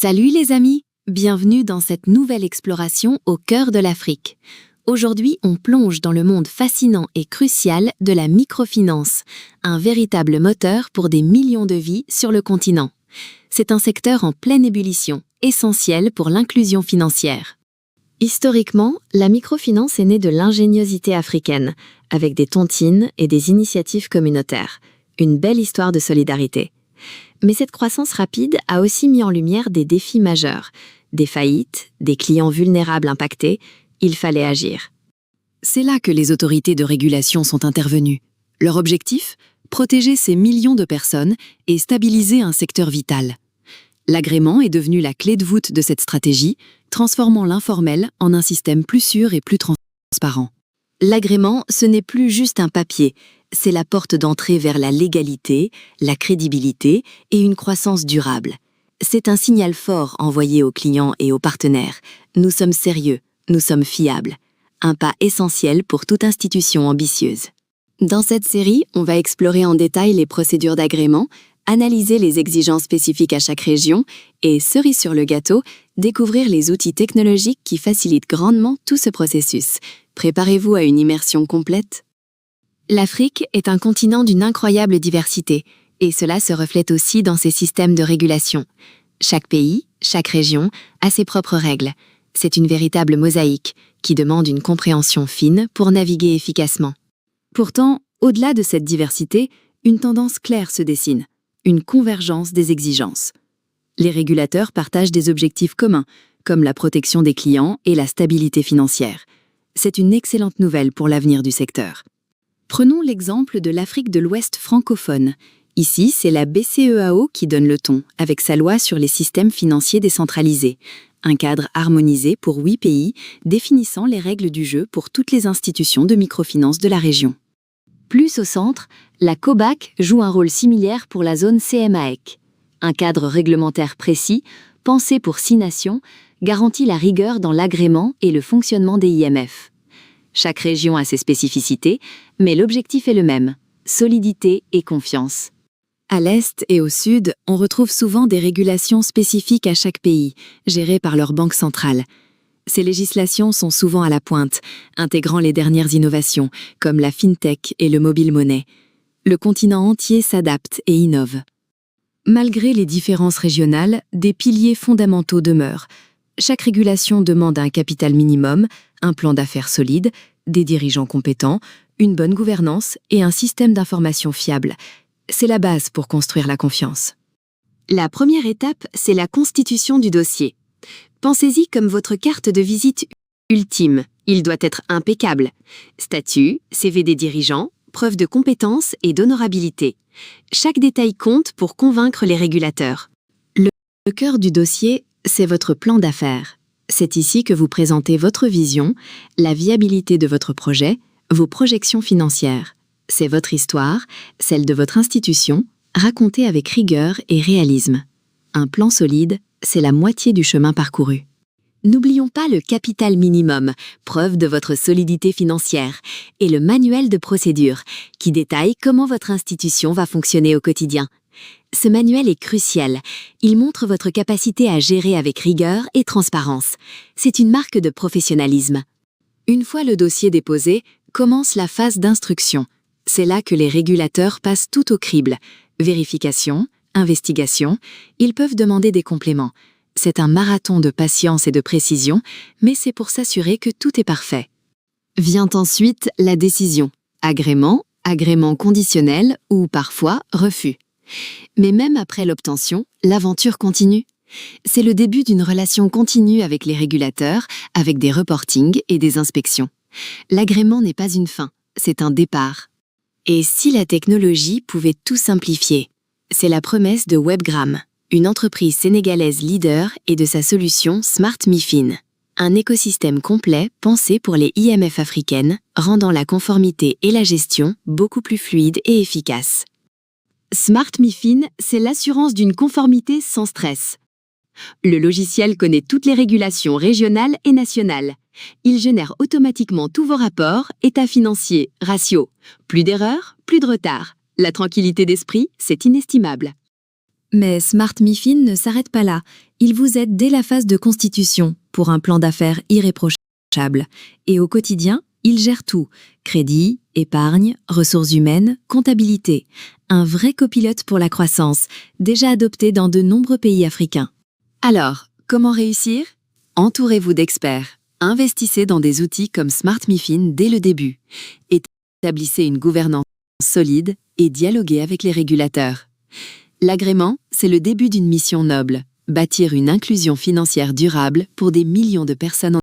Salut les amis, bienvenue dans cette nouvelle exploration au cœur de l'Afrique. Aujourd'hui, on plonge dans le monde fascinant et crucial de la microfinance, un véritable moteur pour des millions de vies sur le continent. C'est un secteur en pleine ébullition, essentiel pour l'inclusion financière. Historiquement, la microfinance est née de l'ingéniosité africaine, avec des tontines et des initiatives communautaires. Une belle histoire de solidarité. Mais cette croissance rapide a aussi mis en lumière des défis majeurs, des faillites, des clients vulnérables impactés. Il fallait agir. C'est là que les autorités de régulation sont intervenues. Leur objectif ? Protéger ces millions de personnes et stabiliser un secteur vital. L'agrément est devenu la clé de voûte de cette stratégie, transformant l'informel en un système plus sûr et plus transparent. L'agrément, ce n'est plus juste un papier, c'est la porte d'entrée vers la légalité, la crédibilité et une croissance durable. C'est un signal fort envoyé aux clients et aux partenaires. Nous sommes sérieux, nous sommes fiables. Un pas essentiel pour toute institution ambitieuse. Dans cette série, on va explorer en détail les procédures d'agrément, analyser les exigences spécifiques à chaque région et, cerise sur le gâteau, découvrir les outils technologiques qui facilitent grandement tout ce processus. Préparez-vous à une immersion complète. L'Afrique est un continent d'une incroyable diversité, et cela se reflète aussi dans ses systèmes de régulation. Chaque pays, chaque région a ses propres règles. C'est une véritable mosaïque qui demande une compréhension fine pour naviguer efficacement. Pourtant, au-delà de cette diversité, une tendance claire se dessine, une convergence des exigences. Les régulateurs partagent des objectifs communs, comme la protection des clients et la stabilité financière. C'est une excellente nouvelle pour l'avenir du secteur. Prenons l'exemple de l'Afrique de l'Ouest francophone. Ici, c'est la BCEAO qui donne le ton, avec sa loi sur les systèmes financiers décentralisés. Un cadre harmonisé pour 8 pays, définissant les règles du jeu pour toutes les institutions de microfinance de la région. Plus au centre, la COBAC joue un rôle similaire pour la zone CMAEC. Un cadre réglementaire précis, pensé pour 6 nations, garantit la rigueur dans l'agrément et le fonctionnement des IMF. Chaque région a ses spécificités, mais l'objectif est le même, solidité et confiance. À l'Est et au Sud, on retrouve souvent des régulations spécifiques à chaque pays, gérées par leur banque centrale. Ces législations sont souvent à la pointe, intégrant les dernières innovations, comme la fintech et le mobile money. Le continent entier s'adapte et innove. Malgré les différences régionales, des piliers fondamentaux demeurent. Chaque régulation demande un capital minimum, un plan d'affaires solide, des dirigeants compétents, une bonne gouvernance et un système d'information fiable. C'est la base pour construire la confiance. La première étape, c'est la constitution du dossier. Pensez-y comme votre carte de visite ultime. Il doit être impeccable. Statut, CV des dirigeants, preuve de compétence et d'honorabilité. Chaque détail compte pour convaincre les régulateurs. Le cœur du dossier, c'est votre plan d'affaires. C'est ici que vous présentez votre vision, la viabilité de votre projet, vos projections financières. C'est votre histoire, celle de votre institution, racontée avec rigueur et réalisme. Un plan solide, c'est la moitié du chemin parcouru. N'oublions pas le capital minimum, preuve de votre solidité financière, et le manuel de procédure, qui détaille comment votre institution va fonctionner au quotidien. Ce manuel est crucial. Il montre votre capacité à gérer avec rigueur et transparence. C'est une marque de professionnalisme. Une fois le dossier déposé, commence la phase d'instruction. C'est là que les régulateurs passent tout au crible. Vérification, investigation, ils peuvent demander des compléments. C'est un marathon de patience et de précision, mais c'est pour s'assurer que tout est parfait. Vient ensuite la décision. Agrément, agrément conditionnel ou parfois refus. Mais même après l'obtention, l'aventure continue. C'est le début d'une relation continue avec les régulateurs, avec des reportings et des inspections. L'agrément n'est pas une fin, c'est un départ. Et si la technologie pouvait tout simplifier ? C'est la promesse de Webgram, une entreprise sénégalaise leader et de sa solution Smart MiFin. Un écosystème complet pensé pour les IMF africaines, rendant la conformité et la gestion beaucoup plus fluides et efficaces. Smart MiFin, c'est l'assurance d'une conformité sans stress. Le logiciel connaît toutes les régulations régionales et nationales. Il génère automatiquement tous vos rapports, états financiers, ratios. Plus d'erreurs, plus de retard. La tranquillité d'esprit, c'est inestimable. Mais Smart MiFin ne s'arrête pas là. Il vous aide dès la phase de constitution pour un plan d'affaires irréprochable. Et au quotidien, il gère tout. Crédit, épargne, ressources humaines, comptabilité. Un vrai copilote pour la croissance, déjà adopté dans de nombreux pays africains. Alors, comment réussir? Entourez-vous d'experts. Investissez dans des outils comme Smart MiFIN dès le début. Établissez une gouvernance solide et dialoguez avec les régulateurs. L'agrément, c'est le début d'une mission noble, bâtir une inclusion financière durable pour des millions de personnes